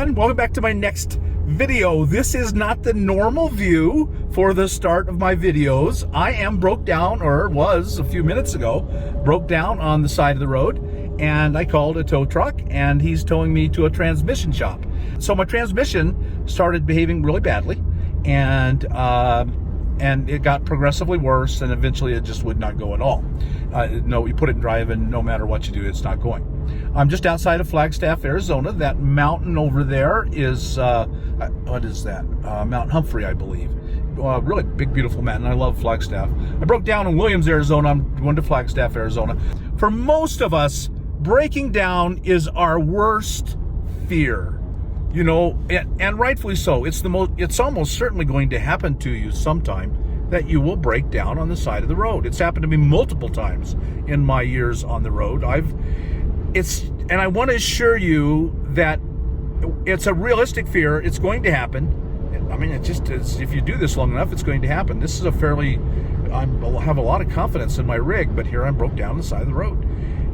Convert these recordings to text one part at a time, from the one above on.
And welcome back to my next video. This is not the normal view for the start of my videos. I am broke down, or was a few minutes ago, broke down on the side of the road, and I called a tow truck and he's towing me to a transmission shop. So my transmission started behaving really badly, and it got progressively worse, and eventually it just would not go at all. No, you put it in drive and no matter what you do, it's not going. I'm just outside of Flagstaff, Arizona. That mountain over there is, what is that? Mount Humphrey, I believe. Really big, beautiful mountain. I love Flagstaff. I broke down in Williams, Arizona. I'm going to Flagstaff, Arizona. For most of us, breaking down is our worst fear. You know, and rightfully so. It's almost certainly going to happen to you sometime that you will break down on the side of the road. It's happened to me multiple times in my years on the road. And I want to assure you that it's a realistic fear. It's going to happen. I mean, if you do this long enough, it's going to happen. This is I have a lot of confidence in my rig, but here I'm broke down on the side of the road.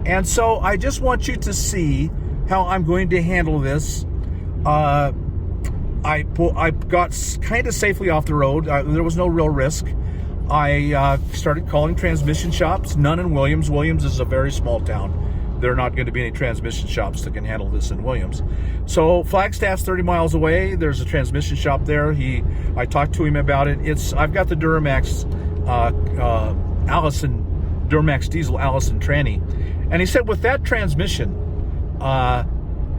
And so I just want you to see how I'm going to handle this. I got kind of safely off the road. There was no real risk. I started calling transmission shops. None in Williams. Williams is a very small town. There are not going to be any transmission shops that can handle this in Williams. So Flagstaff's 30 miles away. There's a transmission shop there. I talked to him about it. I've got the Duramax Duramax diesel Allison tranny, and he said with that transmission,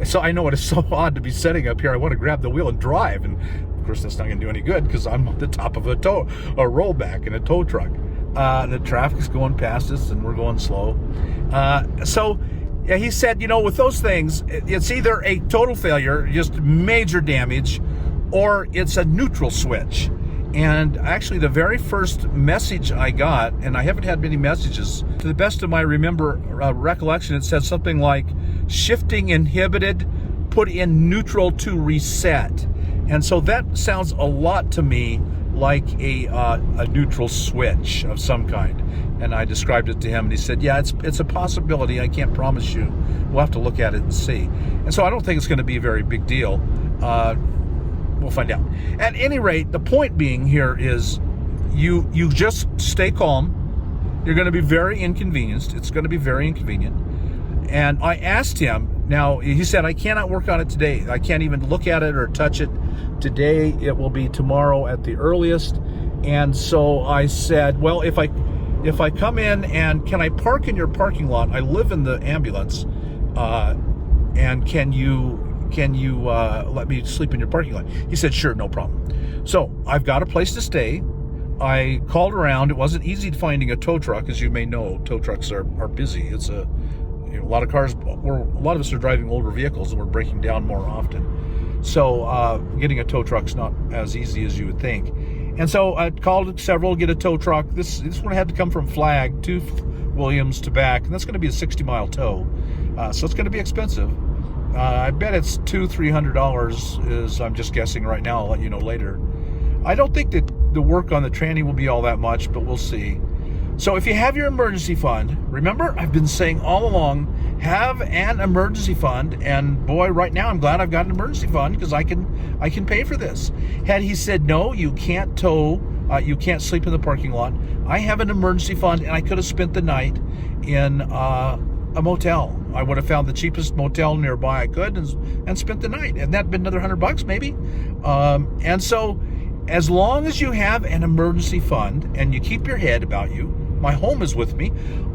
so I know it is so odd to be setting up here. I want to grab the wheel and drive, and of course that's not going to do any good because I'm on the top of a rollback in a tow truck. The traffic's going past us and we're going slow. So yeah, he said, you know, with those things, it's either a total failure, just major damage, or it's a neutral switch. And actually the very first message I got, and I haven't had many messages, to the best of my recollection, it said something like, shifting inhibited, put in neutral to reset. And so that sounds a lot to me like a neutral switch of some kind. And I described it to him, and he said, yeah, it's a possibility. I can't promise you. We'll have to look at it and see. And so I don't think it's going to be a very big deal. We'll find out. At any rate, the point being here is you just stay calm. You're going to be very inconvenienced. It's going to be very inconvenient. And I asked him, now he said, I cannot work on it today. I can't even look at it or touch it today. It will be tomorrow at the earliest. And so I said, well, if I come in, and can I park in your parking lot? I live in the ambulance, and can you let me sleep in your parking lot? He said, sure, no problem. So I've got a place to stay. I called around. It wasn't easy finding a tow truck. As you may know, tow trucks are busy. It's a lot of cars, a lot of us are driving older vehicles and we're breaking down more often. So getting a tow truck's not as easy as you would think. And so I called several, get a tow truck. This one had to come from Flag to Williams to back, and that's going to be a 60-mile tow. So it's going to be expensive. I bet it's $200-300, I'm just guessing right now. I'll let you know later. I don't think that the work on the tranny will be all that much, but we'll see. So if you have your emergency fund, remember, I've been saying all along, have an emergency fund. And boy, right now I'm glad I've got an emergency fund because I can pay for this. Had he said, no, you can't tow, you can't sleep in the parking lot, I have an emergency fund, and I could have spent the night in a motel. I would have found the cheapest motel nearby I could and spent the night. And that'd been another $100 maybe. And so as long as you have an emergency fund and you keep your head about you, my home is with me.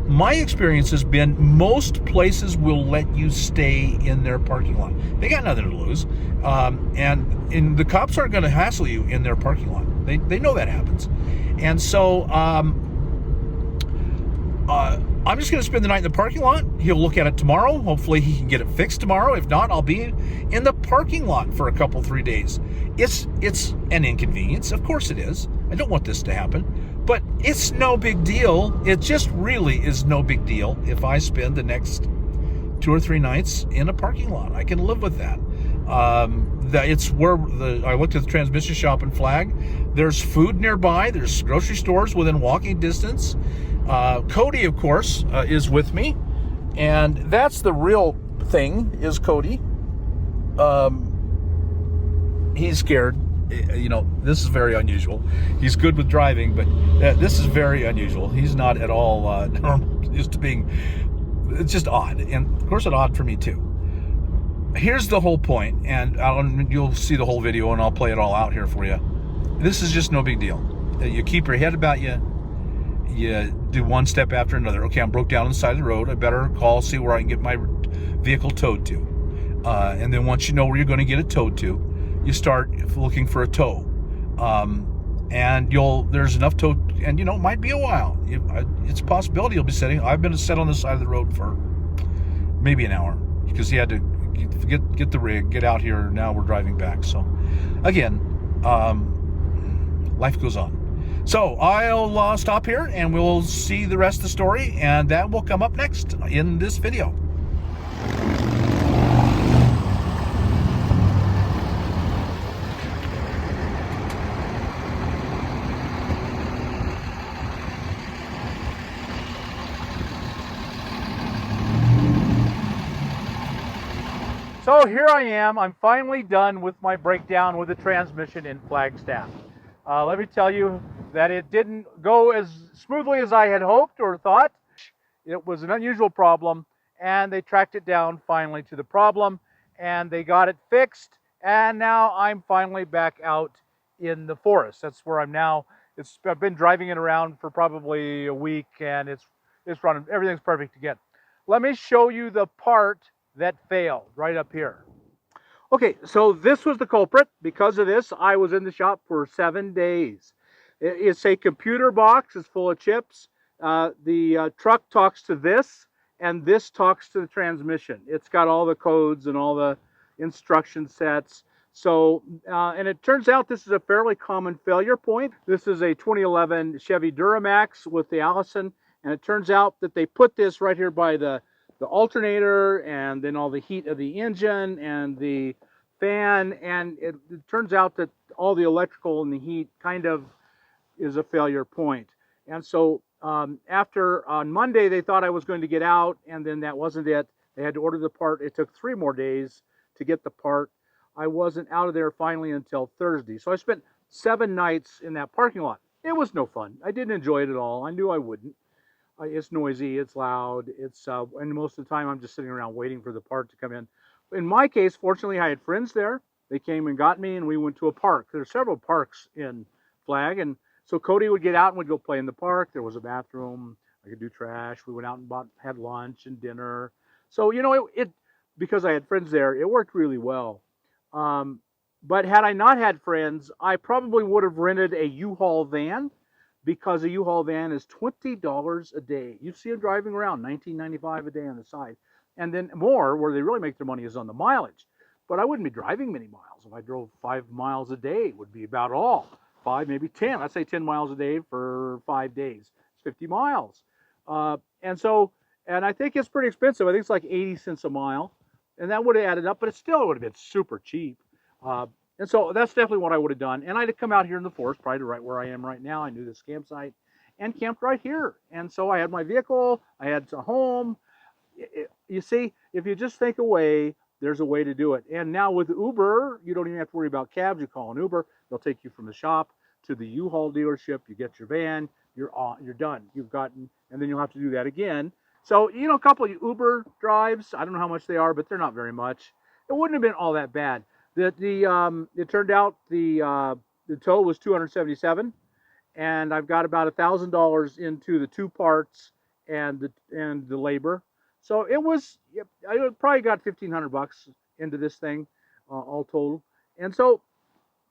My experience has been most places will let you stay in their parking lot. They got nothing to lose. And the cops aren't going to hassle you in their parking lot. They know that happens. And so I'm just going to spend the night in the parking lot. He'll look at it tomorrow. Hopefully he can get it fixed tomorrow. If not, I'll be in the parking lot for a couple, 3 days. It's an inconvenience. Of course it is. I don't want this to happen. But it's no big deal. It just really is no big deal if I spend the next 2 or 3 nights in a parking lot. I can live with that. It's where I looked at the transmission shop in Flag. There's food nearby. There's grocery stores within walking distance. Cody, of course, is with me, and that's the real thing, is Cody. he's scared. You know, this is very unusual. He's good with driving, but this is very unusual. He's not at all used to being. It's just odd, and of course it's odd for me too. Here's the whole point, and you'll see the whole video, and I'll play it all out here for you. This is just no big deal. You keep your head about you. You do one step after another. Okay, I'm broke down on the side of the road. I better call, see where I can get my vehicle towed to. And then once you know where you're going to get it towed to, you start looking for a tow. And there's enough tow, and you know, it might be a while. It's a possibility you'll be sitting. I've been set on the side of the road for maybe an hour because he had to get the rig, get out here. Now we're driving back. So again, life goes on. So I'll stop here and we'll see the rest of the story, and that will come up next in this video. So here I am. I'm finally done with my breakdown with the transmission in Flagstaff. Let me tell you that it didn't go as smoothly as I had hoped or thought. It was an unusual problem, and they tracked it down finally to the problem, and they got it fixed, and now I'm finally back out in the forest. That's where I'm now. I've been driving it around for probably a week, and it's running. Everything's perfect again. Let me show you the part that failed right up here. Okay, so this was the culprit. Because of this, I was in the shop for 7 days. It's a computer box. It's full of chips. The truck talks to this, and this talks to the transmission. It's got all the codes and all the instruction sets. So, and it turns out this is a fairly common failure point. This is a 2011 Chevy Duramax with the Allison, and it turns out that they put this right here by the alternator, and then all the heat of the engine and the fan, and it turns out that all the electrical and the heat kind of is a failure point. And so after on Monday they thought I was going to get out, and then that wasn't it. They had to order the part. It took 3 more days to get the part. I wasn't out of there finally until Thursday. So I spent 7 nights in that parking lot. It was no fun. I didn't enjoy it at all. I knew I wouldn't. It's noisy, it's loud, and most of the time I'm just sitting around waiting for the part to come in. In my case, fortunately, I had friends there. They came and got me, and we went to a park. There are several parks in Flag, and so Cody would get out and we'd go play in the park. There was a bathroom. I could do trash. We went out and had lunch and dinner. So, you know, because I had friends there, it worked really well. But had I not had friends, I probably would have rented a U-Haul van, because a U-Haul van is $20 a day. You see them driving around, $19.95 a day on the side. And then more, where they really make their money, is on the mileage. But I wouldn't be driving many miles. If I drove 5 miles a day, would be about all. 5, maybe 10. Let's say 10 miles a day for 5 days. It's 50 miles. And I think it's pretty expensive. I think it's like 80 cents a mile. And that would have added up, but it still would have been super cheap. And so that's definitely what I would have done. And I'd have come out here in the forest, probably to right where I am right now. I knew this campsite and camped right here. And so I had my vehicle, I had a home. You see, if you just think away, there's a way to do it. And now with Uber, you don't even have to worry about cabs. You call an Uber, they'll take you from the shop to the U-Haul dealership. You get your van, you're done. And then you'll have to do that again. So, you know, a couple of Uber drives, I don't know how much they are, but they're not very much. It wouldn't have been all that bad. It turned out the tow was $277, and I've got about $1,000 into the 2 parts and the labor. So I probably got $1,500 into this thing, all total. And so,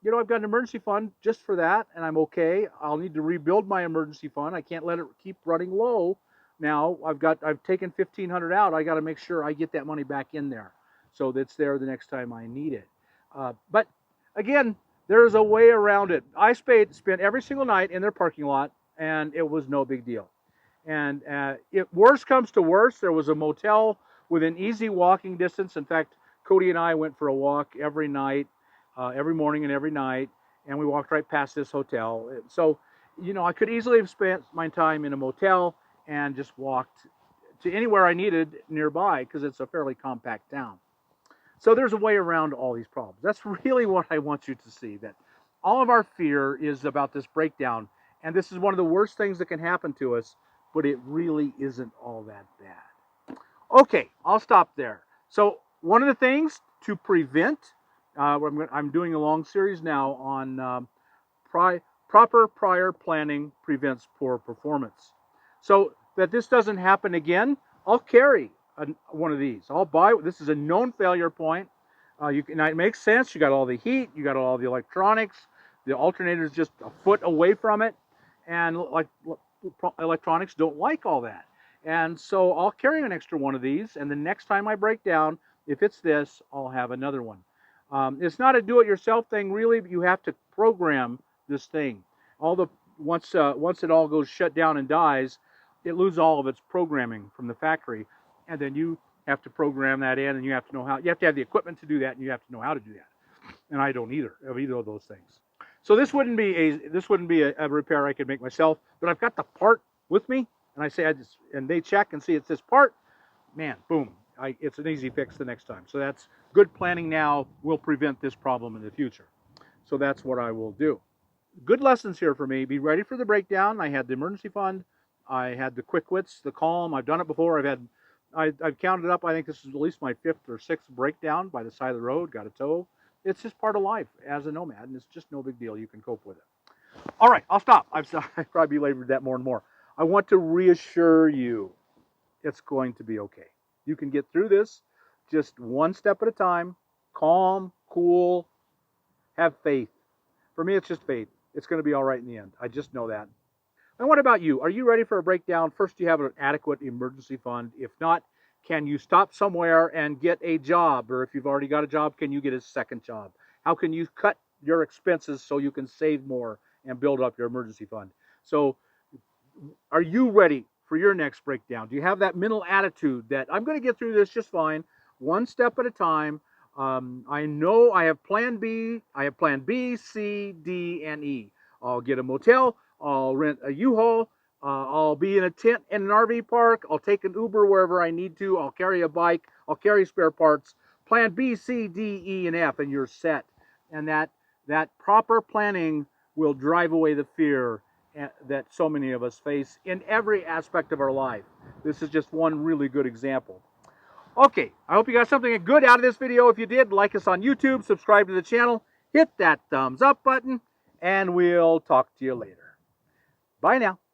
you know, I've got an emergency fund just for that, and I'm okay. I'll need to rebuild my emergency fund. I can't let it keep running low. Now I've taken $1,500 out. I got to make sure I get that money back in there, so that's there the next time I need it. But again, there's a way around it. I spent every single night in their parking lot, and it was no big deal. And if worse comes to worse, there was a motel within easy walking distance. In fact, Cody and I went for a walk every night, every morning and every night, and we walked right past this hotel. So, you know, I could easily have spent my time in a motel and just walked to anywhere I needed nearby, because it's a fairly compact town. So there's a way around all these problems. That's really what I want you to see, that all of our fear is about this breakdown. And this is one of the worst things that can happen to us, but it really isn't all that bad. Okay, I'll stop there. So one of the things to prevent, I'm doing a long series now on proper prior planning prevents poor performance. So that this doesn't happen again, I'll carry one of these. I'll buy. This is a known failure point. It makes sense. You got all the heat, you got all the electronics. The alternator is just a foot away from it, and like electronics don't like all that. And so I'll carry an extra one of these, and the next time I break down, if it's this, I'll have another one. It's not a do-it-yourself thing, really, but you have to program this thing. Once it all goes shut down and dies, it loses all of its programming from the factory, and then you have to program that in, and you have to know how. You have to have the equipment to do that, and you have to know how to do that. And I don't either of either of those things. So this wouldn't be a repair I could make myself, but I've got the part with me, and I say and they check and see it's this part. Man, boom! It's an easy fix the next time. So that's good planning now will prevent this problem in the future. So that's what I will do. Good lessons here for me. Be ready for the breakdown. I had the emergency fund. I had the quick wits, the calm. I've done it before. I've counted up. I think this is at least my 5th or 6th breakdown by the side of the road. Got a tow. It's just part of life as a nomad, and it's just no big deal. You can cope with it. All right, I'll stop. I've probably belabored that more and more. I want to reassure you it's going to be okay. You can get through this just one step at a time. Calm, cool, have faith. For me, it's just faith. It's going to be all right in the end. I just know that. And what about you? Are you ready for a breakdown? First, do you have an adequate emergency fund? If not, can you stop somewhere and get a job? Or if you've already got a job, can you get a second job? How can you cut your expenses so you can save more and build up your emergency fund? So are you ready for your next breakdown? Do you have that mental attitude that I'm going to get through this just fine, one step at a time? I know I have plan B. I have plan B, C, D, and E. I'll get a motel. I'll rent a U-Haul. I'll be in a tent in an RV park. I'll take an Uber wherever I need to. I'll carry a bike. I'll carry spare parts. Plan B, C, D, E, and F, and you're set. And that proper planning will drive away the fear that so many of us face in every aspect of our life. This is just one really good example. Okay, I hope you got something good out of this video. If you did, like us on YouTube, subscribe to the channel, hit that thumbs up button, and we'll talk to you later. Bye now.